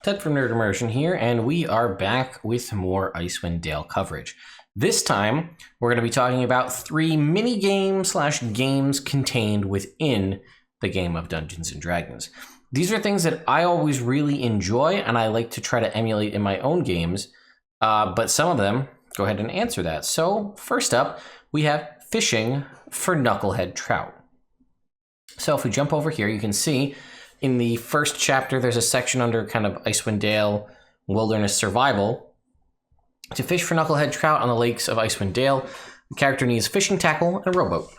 Ted from Nerd Immersion here, and we are back with more Icewind Dale coverage. This time, we're going to be talking about 3 mini-games / games contained within the game of Dungeons & Dragons. These are things that I always really enjoy, and I like to try to emulate in my own games, but some of them go ahead and answer that. So, first up, we have fishing for Knucklehead Trout. So if we jump over here, you can see in the first chapter, there's a section under kind of Icewind Dale Wilderness Survival. To fish for Knucklehead Trout on the lakes of Icewind Dale, the character needs fishing tackle and a rowboat.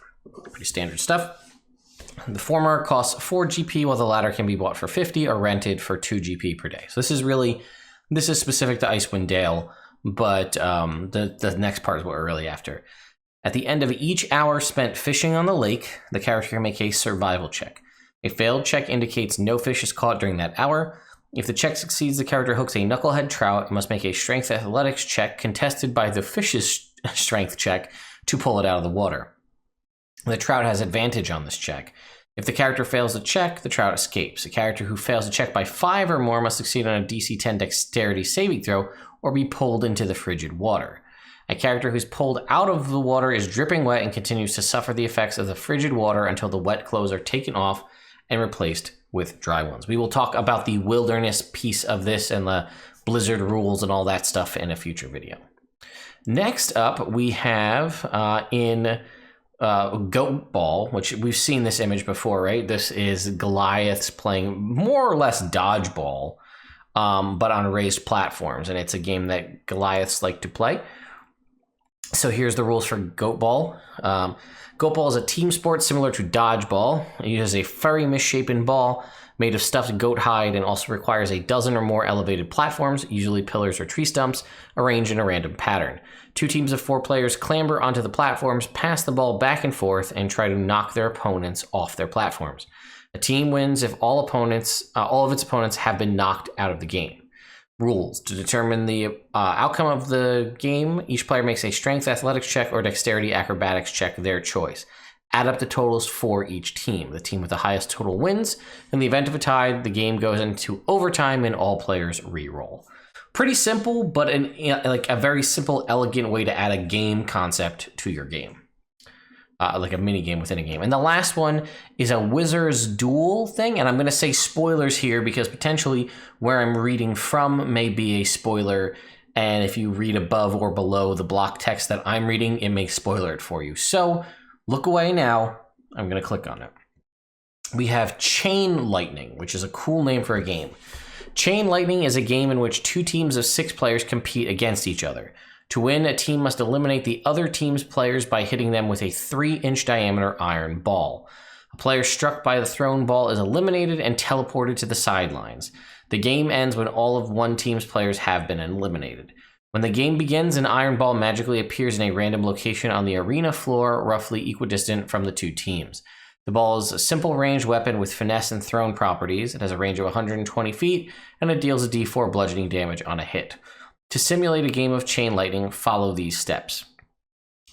Pretty standard stuff. The former costs 4 GP, while the latter can be bought for 50 or rented for 2 GP per day. So this is specific to Icewind Dale, but the next part is what we're really after. At the end of each hour spent fishing on the lake, the character can make a survival check. A failed check indicates no fish is caught during that hour. If the check succeeds, the character hooks a knucklehead trout and must make a strength athletics check contested by the fish's strength check to pull it out of the water. The trout has advantage on this check. If the character fails the check, the trout escapes. A character who fails a check by 5 or more must succeed on a DC 10 dexterity saving throw or be pulled into the frigid water. A character who's pulled out of the water is dripping wet and continues to suffer the effects of the frigid water until the wet clothes are taken off and replaced with dry ones. We will talk about the wilderness piece of this and the blizzard rules and all that stuff in a future video. Next up, we have in Goatball, which we've seen this image before, right? This is Goliaths playing more or less dodgeball, but on raised platforms, and it's a game that Goliaths like to play. So here's the rules for Goatball. Goatball is a team sport similar to dodgeball. It uses a furry, misshapen ball made of stuffed goat hide and also requires a dozen or more elevated platforms, usually pillars or tree stumps, arranged in a random pattern. 2 teams of 4 players clamber onto the platforms, pass the ball back and forth, and try to knock their opponents off their platforms. A team wins if all of its opponents have been knocked out of the game. Rules. To determine the outcome of the game, each player makes a strength athletics check or dexterity acrobatics check, their choice. Add up the totals for each team. The team with the highest total wins. In the event of a tie, the game goes into overtime and all players re-roll. Pretty simple, but a very simple, elegant way to add a game concept to your game. Like a mini game within a game. And the last one is a Wizard's Duel thing. And I'm going to say spoilers here because potentially where I'm reading from may be a spoiler. And if you read above or below the block text that I'm reading, it may spoiler it for you. So look away now. I'm going to click on it. We have Chain Lightning, which is a cool name for a game. Chain Lightning is a game in which 2 teams of 6 players compete against each other. To win, a team must eliminate the other team's players by hitting them with a 3-inch diameter iron ball. A player struck by the thrown ball is eliminated and teleported to the sidelines. The game ends when all of one team's players have been eliminated. When the game begins, an iron ball magically appears in a random location on the arena floor, roughly equidistant from the 2 teams. The ball is a simple ranged weapon with finesse and thrown properties. It has a range of 120 feet, and it deals a d4 bludgeoning damage on a hit. To simulate a game of Chain Lightning, follow these steps.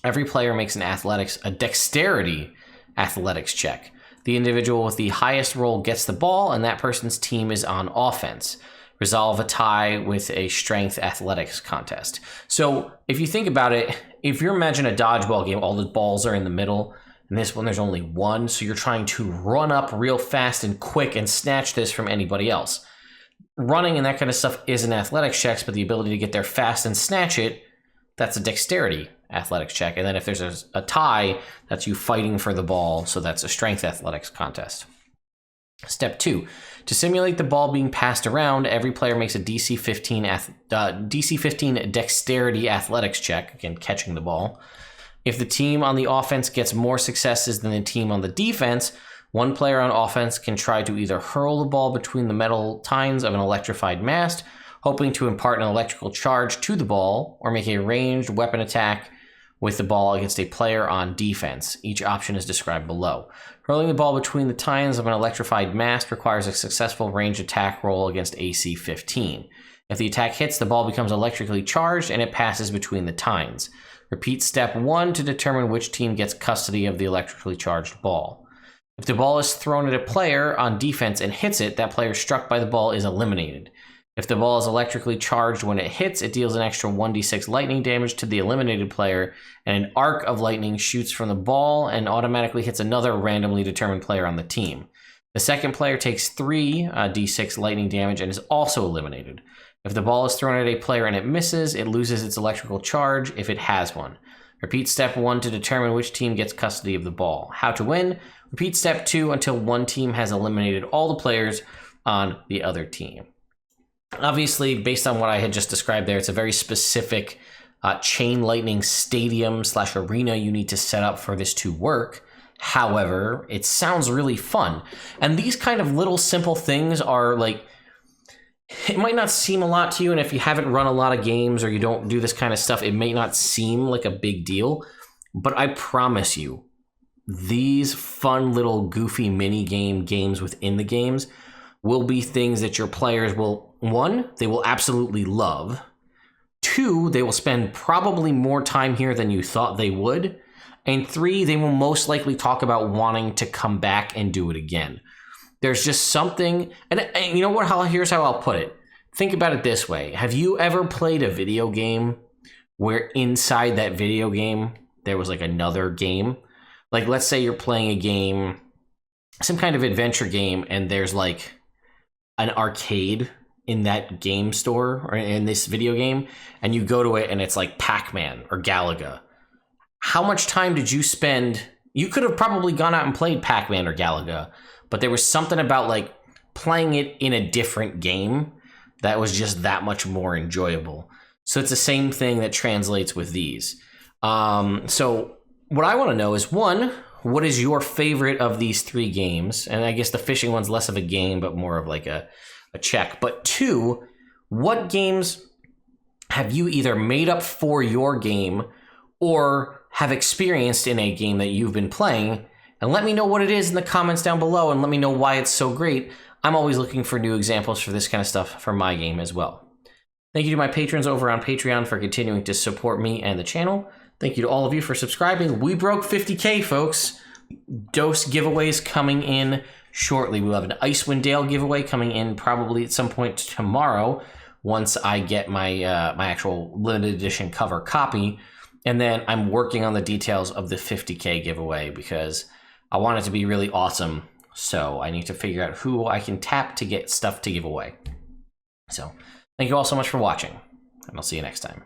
Every player makes a dexterity athletics check. The individual with the highest roll gets the ball, and that person's team is on offense. Resolve a tie with a strength athletics contest. So if you think about it, if you imagine a dodgeball game, all the balls are in the middle, and this one there's only one, so you're trying to run up real fast and quick and snatch this from anybody else. Running and that kind of stuff isn't athletics checks, but the ability to get there fast and snatch it, that's a dexterity athletics check. And then if there's a tie, that's you fighting for the ball, so that's a strength athletics contest. Step 2. To simulate the ball being passed around, every player makes a DC 15 dexterity athletics check, again, catching the ball. If the team on the offense gets more successes than the team on the defense, one player on offense can try to either hurl the ball between the metal tines of an electrified mast, hoping to impart an electrical charge to the ball, or make a ranged weapon attack with the ball against a player on defense. Each option is described below. Hurling the ball between the tines of an electrified mast requires a successful ranged attack roll against AC 15. If the attack hits, the ball becomes electrically charged and it passes between the tines. Repeat step 1 to determine which team gets custody of the electrically charged ball. If the ball is thrown at a player on defense and hits it, that player struck by the ball is eliminated. If the ball is electrically charged when it hits, it deals an extra 1d6 lightning damage to the eliminated player, and an arc of lightning shoots from the ball and automatically hits another randomly determined player on the team. The second player takes 3d6 lightning damage and is also eliminated. If the ball is thrown at a player and it misses, it loses its electrical charge if it has one. Repeat step 1 to determine which team gets custody of the ball. How to win? Repeat step 2 until one team has eliminated all the players on the other team. Obviously, based on what I had just described there, it's a very specific chain lightning stadium / arena you need to set up for this to work. However, it sounds really fun. And these kind of little simple things are like, it might not seem a lot to you, and if you haven't run a lot of games or you don't do this kind of stuff, it may not seem like a big deal. But I promise you, these fun little goofy mini games within the games will be things that your players will, 1, they will absolutely love. 2, they will spend probably more time here than you thought they would. And 3, they will most likely talk about wanting to come back and do it again. There's just something, and you know what, here's how I'll put it. Think about it this way. Have you ever played a video game where inside that video game, there was like another game? Like, let's say you're playing a game, some kind of adventure game, and there's like an arcade in that game store or in this video game, and you go to it and it's like Pac-Man or Galaga. How much time did you spend? You could have probably gone out and played Pac-Man or Galaga, but there was something about like playing it in a different game that was just that much more enjoyable. So it's the same thing that translates with these. So what I want to know is, 1, what is your favorite of these 3 games? And I guess the fishing one's less of a game, but more of like a check. But 2, what games have you either made up for your game or have experienced in a game that you've been playing? And let me know what it is in the comments down below, and let me know why it's so great. I'm always looking for new examples for this kind of stuff for my game as well. Thank you to my patrons over on Patreon for continuing to support me and the channel. Thank you to all of you for subscribing. We broke 50K, folks. Dose giveaways coming in shortly. We'll have an Icewind Dale giveaway coming in probably at some point tomorrow once I get my my actual limited edition cover copy. And then I'm working on the details of the 50K giveaway because I want it to be really awesome. So I need to figure out who I can tap to get stuff to give away. So thank you all so much for watching, and I'll see you next time.